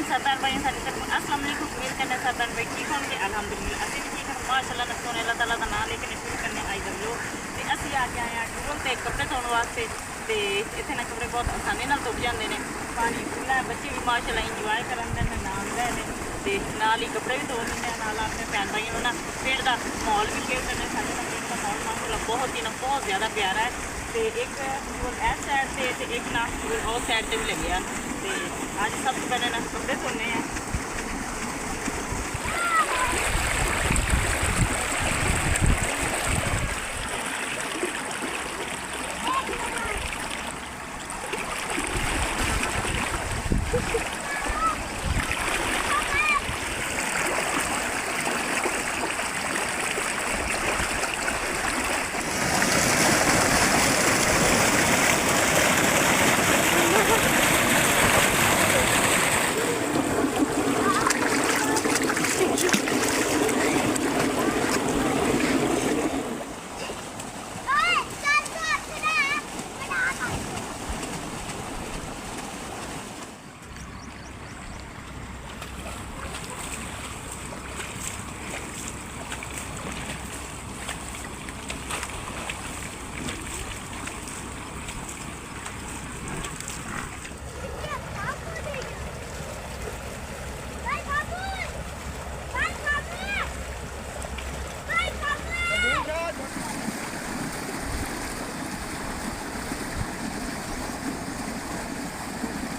सरदार भाई सारी तरफ अस्सलाम वालेकुम। उम्मीद करने सरदार भाई ठीक होंगे। अल्हम्दुलिल्लाह असीं भी ठीक हैं माशाअल्लाह। सोने अल्लाह ताला दा नाम लेके शुरू करने आई दो ते असीं आ के आए हैं टूरन ते कपड़े धोने वास्ते ते इत्थे ना कपड़े बहुत आसानी नाल धुप जाते हैं। पानी खुला है, बच्चे भी माशाअल्लाह इंजॉय करन दे ने नाम रहे ने ते नाल ही कपड़े भी धो लेंदे नाल अपने भैन भाइयों ना पेड़ का माहौल भी खेलते हैं। साढ़े ना पेड़ का माहौल माशाअल्लाह बहुत ही ना बहुत ज़्यादा प्यारा है। तो एक इस साइड से एक ना उस साइड से भी लगे हैं। तो अज सब तो पहले ना कपड़े धोने हैं।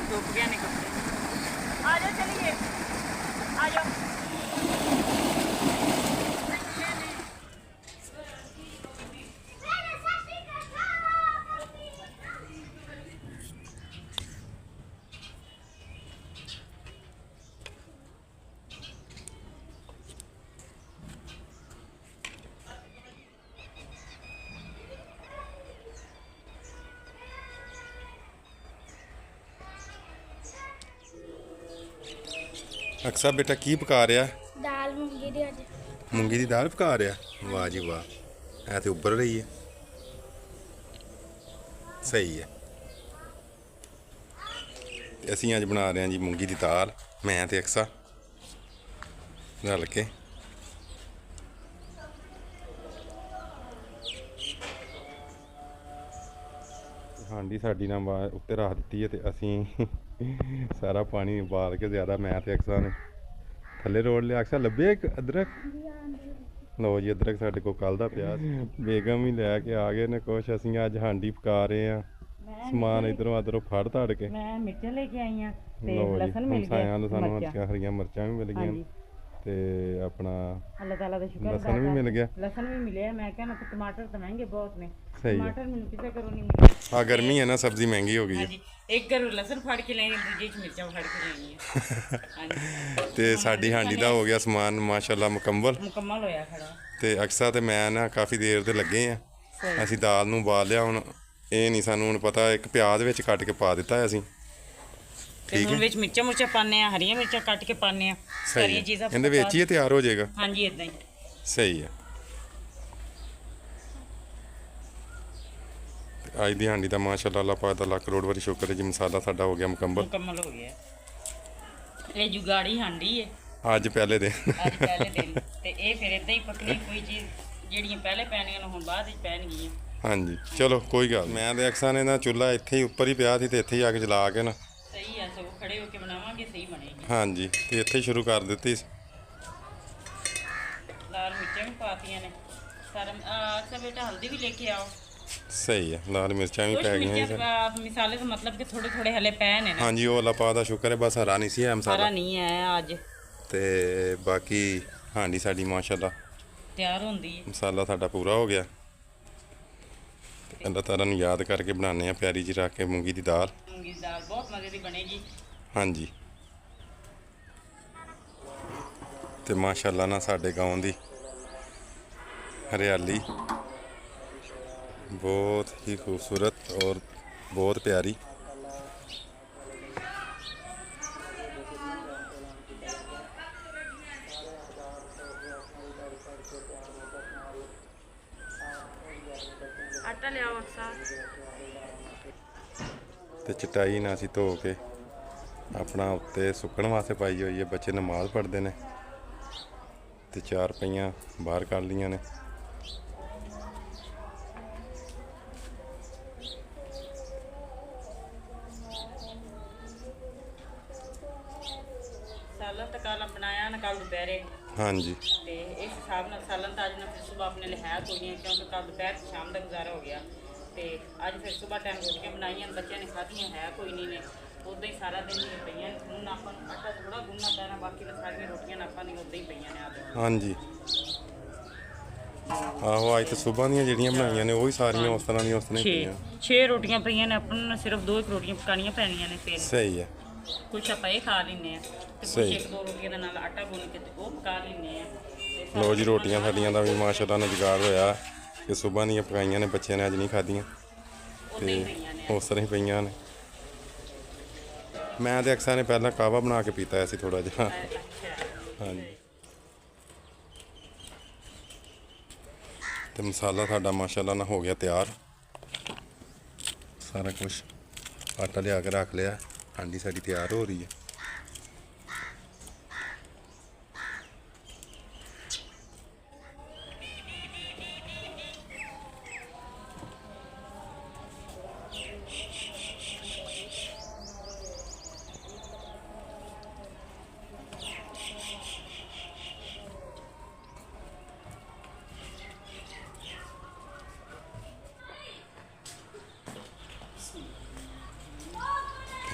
धुप गया नहीं कपड़े। आ जाओ चलिए आ जाओ। अक्सा बेटा की पका रहा? दाल मूंगी दी अज। मूंगी की दाल पका रहा? वाह जी वाह, है तो उब्बल रही है। सही है। असीं अज बना रहे हैं जी मूंगी की दाल, मैं ते अक्सा रल के। हांडी साडी ना उत्ते रख दी है ते असीं सारा पानी उबाल के ज़्यादा मैं ते अक्सा ने थल्ले रोड़ लिया। अक्सा लभे एक अदरक? लो जी अदरक साढ़े को कल दा पिया। बेगम ही लैके आ गए ने कुछ। असीं अज हांडी पका रहे हैं। समान इधरों अदरों फड़ तड़ के मैं मिर्चां लेके आई हां ते लो जी लसन मिल गया। सानू हरियां मिर्चां भी मिल गई ते अपना अल्लाह ताला दा शुक्र लसन भी मिल गया। लसन भी मिले। मैं कहना तो टमाटर तो महंगे बहुत ने। सही है। टमाटर मैनू किसे करो नहीं मिले। हाँ गर्मी है ना, सब्जी महंगी हो गई है। जी एक घर लसन फाड़ के लेनी, दूजे च मिर्चां फाड़ के लेनी है। हां जी ते साडी हांडी दा हो गया समान माशाअल्लाह मुकम्मल होया खड़ा। ते अक्सा ते मैं ना काफ़ी देर दे लगे हैं। असीं दाल नूं उबाल लिया। हुण ਇਹ ਨਹੀਂ ਸਾਨੂੰ ਹੁਣ ਪਤਾ, ਇੱਕ ਪਿਆਜ਼ ਵਿੱਚ ਕੱਟ ਕੇ ਪਾ ਦਿੱਤਾ ਹੈ ਅਸੀਂ। ਠੀਕ ਹੈ, ਵਿੱਚ ਮਿਰਚਾਂ ਮੁਰਚਾਂ ਪਾਉਂਦੇ ਆ, ਹਰੀਆਂ ਮਿਰਚਾਂ ਕੱਟ ਕੇ ਪਾਉਂਦੇ ਆ, ਸਾਰੀਆਂ ਚੀਜ਼ਾਂ ਇਹਦੇ ਵਿੱਚ ਹੀ ਤਿਆਰ ਹੋ ਜਾਏਗਾ। ਹਾਂਜੀ ਇਦਾਂ ਹੀ ਸਹੀ ਹੈ। ਅੱਜ ਦੀ ਹਾਂਡੀ ਦਾ ਮਾਸ਼ਾਅੱਲਾ ਅੱਲਾਹ ਪਾਕ ਦਾ ਲੱਖ ਕਰੋੜ ਵਾਰੀ ਸ਼ੁਕਰ ਹੈ ਜੀ। ਮਸਾਲਾ ਸਾਡਾ ਹੋ ਗਿਆ ਮੁਕੰਮਲ ਹੋ ਗਿਆ। ਇਹ ਜੁਗਾੜੀ ਹਾਂਡੀ ਹੈ ਅੱਜ ਪਹਿਲੇ ਦਿਨ। ਤੇ ਇਹ ਫਿਰ ਇਦਾਂ ਹੀ ਪਕਣੀ। ਕੋਈ ਚੀਜ਼ ਜਿਹੜੀਆਂ ਪਹਿਲੇ ਪੈਣੀਆਂ ਨੂੰ ਹੁਣ ਬਾਅਦ ਵਿੱਚ ਪੈਣਗੀਆਂ। ਹਾਂਜੀ ਚਲੋ ਕੋਈ ਗੱਲ। ਮੈਂ ਤੇ ਅਕਸਾ ਨੇ ਨਾ ਚੁੱਲ੍ਹਾ ਇੱਥੇ ਹੀ ਉੱਪਰ ਹੀ ਪਿਆ ਸੀ ਤੇ ਇੱਥੇ ਹੀ ਅੱਗ ਜਲਾ ਕੇ ਨਾ ਸਹੀ ਆ, ਸਗੋਂ ਖੜੇ ਹੋ ਕੇ ਬਣਾਵਾਂਗੇ ਸਹੀ ਬਣੇਗੀ। ਹਾਂਜੀ ਤੇ ਇੱਥੇ ਹੀ ਸ਼ੁਰੂ ਕਰ ਦਿੱਤੀ। ਲਾਲ ਮਿਰਚਾਂ ਵੀ ਪਾਤੀਆਂ ਨੇ ਸਾਰਾ। ਅਕਸਾ ਬੇਟਾ ਹਲਦੀ ਵੀ ਲੈ ਕੇ ਆਓ। ਸਹੀ ਹੈ, ਲਾਲ ਮਿਰਚਾਂ ਵੀ ਪੈ ਗਈਆਂ। ਮਸਾਲੇ ਦਾ ਮਤਲਬ ਕਿ ਥੋੜੇ ਥੋੜੇ ਹਲੇ ਪੈ ਨੇ ਨਾ। ਹਾਂਜੀ ਉਹ ਅੱਲਾਹ ਪਾਕ ਦਾ ਸ਼ੁਕਰ ਹੈ, ਬਸ ਹਰਾ ਨਹੀਂ ਸੀ ਹੈ ਮਸਾਲਾ। ਹਰਾ ਨਹੀਂ ਹੈ ਅੱਜ ਤੇ ਬਾਕੀ ਹਾਂਡੀ ਸਾਡੀ ਮਾਸ਼ਾਅੱਲਾ ਤਿਆਰ ਹੁੰਦੀ ਹੈ। ਮਸਾਲਾ ਸਾਡਾ ਪੂਰਾ ਹੋ ਗਿਆ। ਅੱਲਾਹ ਤਾਲਾ ਨੂੰ ਯਾਦ ਕਰਕੇ ਬਣਾਉਂਦੇ ਹਾਂ ਪਿਆਰੀ ਜੀ ਰੱਖ ਕੇ ਮੂੰਗੀ ਦੀ ਦਾਲ। ਮੂੰਗੀ ਦੀ ਦਾਲ ਬਹੁਤ ਮਜ਼ੇ ਦੀ ਬਣੇਗੀ। ਹਾਂਜੀ ਤੇ ਮਾਸ਼ਾਅੱਲਾ ਨਾ ਸਾਡੇ ਗਾਉਂ ਦੀ ਹਰਿਆਲੀ बहुत ही खूबसूरत और बहुत प्यारी। आटा लियाओ अक्सा। ते चटाई ना असीं धो के ਆਪਣਾ ਉੱਤੇ ਸੁੱਕਣ ਵਾਸਤੇ ਪਾਈ ਹੋਈ ਹੈ। ਬੱਚੇ ਨਮਾਜ਼ ਪੜ੍ਹਦੇ ਨੇ ਤੇ 4 ਪਈਆਂ ਬਾਹਰ ਕੱਢ ਲਈਆਂ ਨੇ। ਸਾਲਨ ਤਾਂ ਕੱਲ ਬਣਾਇਆ ਨਾ, ਕੱਲ ਦੁਪਹਿਰੇ, ਹਾਂਜੀ ਤੇ ਇਸ ਹਿਸਾਬ ਨਾਲ ਸਾਲਨ ਤਾਂ ਅੱਜ ਨਾ ਫਿਰ ਸਵੇਰ ਆਪਣੇ ਲਈ ਹੈ ਕੋਈ ਨਹੀਂ, ਕਿਉਂਕਿ ਕੱਲ ਦੁਪਹਿਰ ਤੋਂ ਸ਼ਾਮ ਦਾ ਗੁਜ਼ਾਰਾ ਹੋ ਗਿਆ। ਤੇ ਅੱਜ ਫਿਰ ਸਵੇਰ ਟਾਈਮ ਰੋਟੀਆਂ ਬਣਾਈਆਂ, ਬੱਚਿਆਂ ਨੇ ਖਾਧੀਆਂ ਹੈ ਕੋਈ ਨਹੀਂ ਨੇ, ਉੱਦਾਂ ਹੀ ਸਾਰਾ ਦਿਨ ਹੀ ਪਈਆਂ ਨੇ। ਹੁਣ ਆਪਾਂ ਨੂੰ ਆਟਾ ਥੋੜਾ ਗੁੰਨਣਾ ਪੈਣਾ, ਬਾਕੀ ਤਾਂ ਸਾਰੀਆਂ ਰੋਟੀਆਂ ਨਾ ਆਪਾਂ ਨੇ ਉੱਦਾਂ ਹੀ ਪਈਆਂ ਨੇ। ਆਦੇ ਹਾਂਜੀ ਆਹੋ ਅੱਜ ਤਾਂ ਸਵੇਰ ਦੀਆਂ ਜਿਹੜੀਆਂ ਬਣਾਈਆਂ ਨੇ ਉਹੀ ਸਾਰੀਆਂ ਉਸ ਤਰ੍ਹਾਂ ਦੀਆਂ ਉਸ ਤਰ੍ਹਾਂ ਹੀ ਪਈਆਂ। 6 ਰੋਟੀਆਂ ਪਈਆਂ ਨੇ, ਆਪਾਂ ਨੂੰ ਸਿਰਫ 2 ਰੋਟੀਆਂ ਪਕਾਉਣੀਆਂ ਪੈਣੀਆਂ ਨੇ। ਫਿਰ ਸਹੀ ਹੈ। ਕੁਛ ਆਪਾਂ ਇਹ ਖਾ ਲੈਂਦੇ ਆ, ਤੇ ਕੁਛ ਸਹੀ। 1-2 ਰੋਟੀਆਂ ਦੇ ਨਾਲ ਆਟਾ ਗੁੰਨ ਕੇ ਤੇ ਉਹ ਪਕਾ ਲੈਂਦੇ ਆ। ਤੇ ਲੋ ਜੀ ਰੋਟੀਆਂ ਸਾਡੀਆਂ ਦਾ ਵੀ ਮਾਸ਼ਾਅੱਲਾ ਨਾਲ ਜੁਗਾੜ ਹੋਇਆ ਕਿ ਸਵੇਰ ਦੀਆਂ ਪਕਾਈਆਂ ਨੇ, ਬੱਚਿਆਂ ਨੇ ਅੱਜ ਨਹੀਂ ਖਾਧੀਆਂ ਉੱਦਾਂ ਹੀ ਤੇ ਪਈਆਂ ਨੇ। ਉਸ ਤਰ੍ਹਾਂ ਹੀ ਪਈਆਂ ਨੇ। ਮੈਂ ਤੇ ਅਕਸਰ ਨੇ ਪਹਿਲਾਂ ਕਾਹਵਾ ਬਣਾ ਕੇ ਪੀਤਾ ਸੀ ਥੋੜਾ ਜਿਹਾ। ਅੱਛਾ, ਹਾਂਜੀ ਤੇ ਮਸਾਲਾ ਸਾਡਾ ਮਾਸ਼ਾਅੱਲਾ ਨਾਲ ਹੋ ਗਿਆ ਤਿਆਰ। ਸਾਰਾ ਕੁਝ ਆਟਾ ਲਿਆ ਕੇ ਰੱਖ ਲਿਆ, ਹਾਂਡੀ ਸਾਡੀ ਤਿਆਰ ਹੋ ਰਹੀ ਹੈ।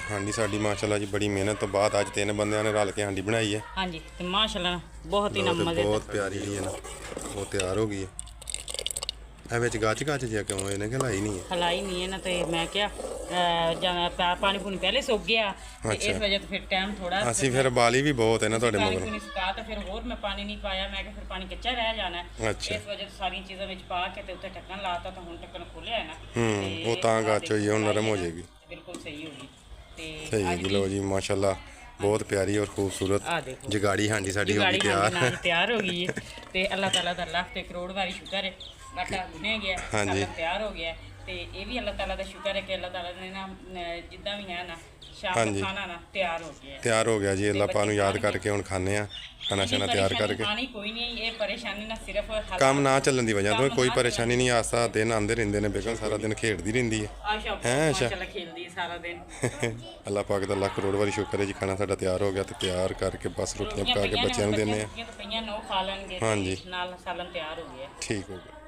ਹਾਂਡੀ ਸਾਡੀ ਮਾਸ਼ਾਅੱਲਾ ਜੀ ਬੜੀ ਮਿਹਨਤ ਤੋਂ ਬਾਅਦ ਅੱਜ 3 ਬੰਦਿਆਂ ਨੇ ਰਲ ਕੇ ਹਾਂਡੀ ਬਣਾਈ ਹੈ। ਹਾਂਜੀ, ਤੇ ਮਾਸ਼ਾਅੱਲਾ ਬਹੁਤ ਹੀ ਨਾ ਲਓ ਤੇ ਮਜ਼ੇ ਬਹੁਤ ਪਿਆਰੀ ਜੀ ਹੈ ਨਾ, ਉਹ ਤਿਆਰ ਹੋ ਗਈ ਹੈ। ਇਹ ਵਿੱਚ ਗੱਚ ਜਿਹਾ ਕਿਉਂ ਇਹਨੇ ਕਿ ਲਾਈ ਨਹੀਂ ਹੈ? ਹਲਾਈ ਨਹੀਂ ਹੈ ਨਾ, ਤੇ ਮੈਂ ਕਿਹਾ ਜਾਂ ਪਾਣੀ ਪੂਣੀ ਪਹਿਲੇ ਸੁੱਕ ਗਿਆ, ਤੇ ਅੱਛਾ। ਇਸ ਵਜ੍ਹਾ ਤੋਂ ਫਿਰ ਟਾਈਮ ਥੋੜਾ ਅਸੀਂ ਫਿਰ ਬਾਲੀ ਵੀ ਬਹੁਤ ਹੈ ਨਾ ਤੁਹਾਡੇ ਪਾਣੀ ਮਗਰ। ਪੂਣੀ ਸੁਕਾ, ਤਾਂ ਫਿਰ ਹੋਰ ਮੈਂ ਪਾਣੀ ਨਹੀਂ ਪਾਇਆ। ਮੈਂ ਕਿਹਾ ਫਿਰ ਪਾਣੀ ਕੱਚਾ ਰਹਿ ਜਾਣਾ ਹੈ। ਅੱਛਾ। ਇਸ ਵਜ੍ਹਾ ਤੋਂ ਸਾਰੀਆਂ ਚੀਜ਼ਾਂ ਵਿੱਚ ਪਾ ਕੇ ਤੇ ਉੱਤੇ ਢੱਕਣ ਲਾਤਾ, ਤਾਂ ਹੁਣ ਢੱਕਣ ਖੋਲਿਆ ਹੈ ਨਾ। ਉਹ ਤਾਂ ਗੱਚ ਹੋਈ ਹੈ, ਹੁਣ ਨਰਮ ਹੋ ਜਾਏਗੀ। ਬਿਲਕੁਲ ਸਹੀ ਹੋ ਗਈ। ਤੇ ਸਹੀ ਹੈ ਜੀ। ਲਓ ਜੀ ਮਾਸ਼ਾਅੱਲਾ ਬਹੁਤ ਪਿਆਰੀ ਔਰ ਖੂਬਸੂਰਤ ਆ ਦੇਖੋ ਜਗਾੜੀ ਹਾਂਡੀ ਸਾਡੀ ਹੋ ਗਈ ਗਾੜੀ ਤਿਆਰ। ਨਾਲ ਤਿਆਰ ਹੋ ਗਈ ਹੈ। ਤੇ ਅੱਲਾਹ ਤਾਲਾ ਦਾ ਲੱਖ ਤੇ ਕਰੋੜ ਵਾਰੀ ਸ਼ੁਕਰ ਹੈ, ਆਟਾ ਗੁੰਨਿਆ ਗਿਆ, ਹਾਂਜੀ। ਸਾਰਾ ਤਿਆਰ ਹੋ ਗਿਆ। ਤੇ ਇਹ ਵੀ ਅੱਲਾਹ ਤਾਲਾ ਦਾ ਸ਼ੁਕਰ ਹੈ ਕਿ ਅੱਲਾਹ ਤਾਲਾ ਨੇ ਨਾ ਜਿੱਦਾਂ ਵੀ ਹੈ ਨਾ ਸ਼ਾਮ ਹਾਂਜੀ। ਦਾ ਖਾਣਾ ਨਾ ਤਿਆਰ ਹੋ ਗਿਆ। ਤਿਆਰ ਹੋ ਗਿਆ ਜੀ। ਅੱਲਾਹ ਪਾ ਨੂੰ ਯਾਦ ਕਰਕੇ ਹੁਣ ਖਾਂਦੇ ਆ ਖਾਣਾ ਸ਼ਾਨਾ ਤਿਆਰ ਕਰਕੇ। ਖਾਣੀ ਕੋਈ ਨਹੀਂ, ਇਹ ਪਰੇਸ਼ਾਨੀ ਨਾ ਸਿਰਫ ਕੰਮ ਨਾ ਚੱਲਣ ਦੀ ਵਜ੍ਹਾ ਤੋਂ ਕੋਈ ਪਰੇਸ਼ਾਨੀ ਨਹੀਂ। ਆਸਾ ਦਿਨ ਆਉਂਦੇ ਰਹਿੰਦੇ ਨੇ, ਬੇਗਮ ਸਾਰਾ ਦਿਨ ਖੇਡਦੀ ਰਹਿੰਦੀ ਹੈ। ਆਸ਼ਾ ਹੈਂ ਆਸ਼ਾ? ਮਾਸ਼ਾਅੱਲਾ ਖੇਲਦੀ ਹੈ ਸਾਰਾ ਦਿਨ। ਅੱਲਾਹ ਪਾਕ ਦਾ ਲੱਖ ਕਰੋੜ ਵਾਰੀ ਸ਼ੁਕਰ ਹੈ ਜੀ। ਖਾਣਾ ਸਾਡਾ ਤਿਆਰ ਹੋ ਗਿਆ ਤੇ ਤਿਆਰ ਕਰਕੇ ਬਸ ਰੋਟੀਆਂ ਪਕਾ ਕੇ ਬੱਚਿਆਂ ਨੂੰ ਦਿੰਦੇ ਆ। ਪਈਆਂ ਨੋ ਖਾ ਲੈਣਗੇ, ਹਾਂਜੀ। ਨਾਲ ਸਾਲਨ ਤਿਆਰ ਹੋ ਗਿਆ। ਠੀਕ ਹੋ ਗਿਆ।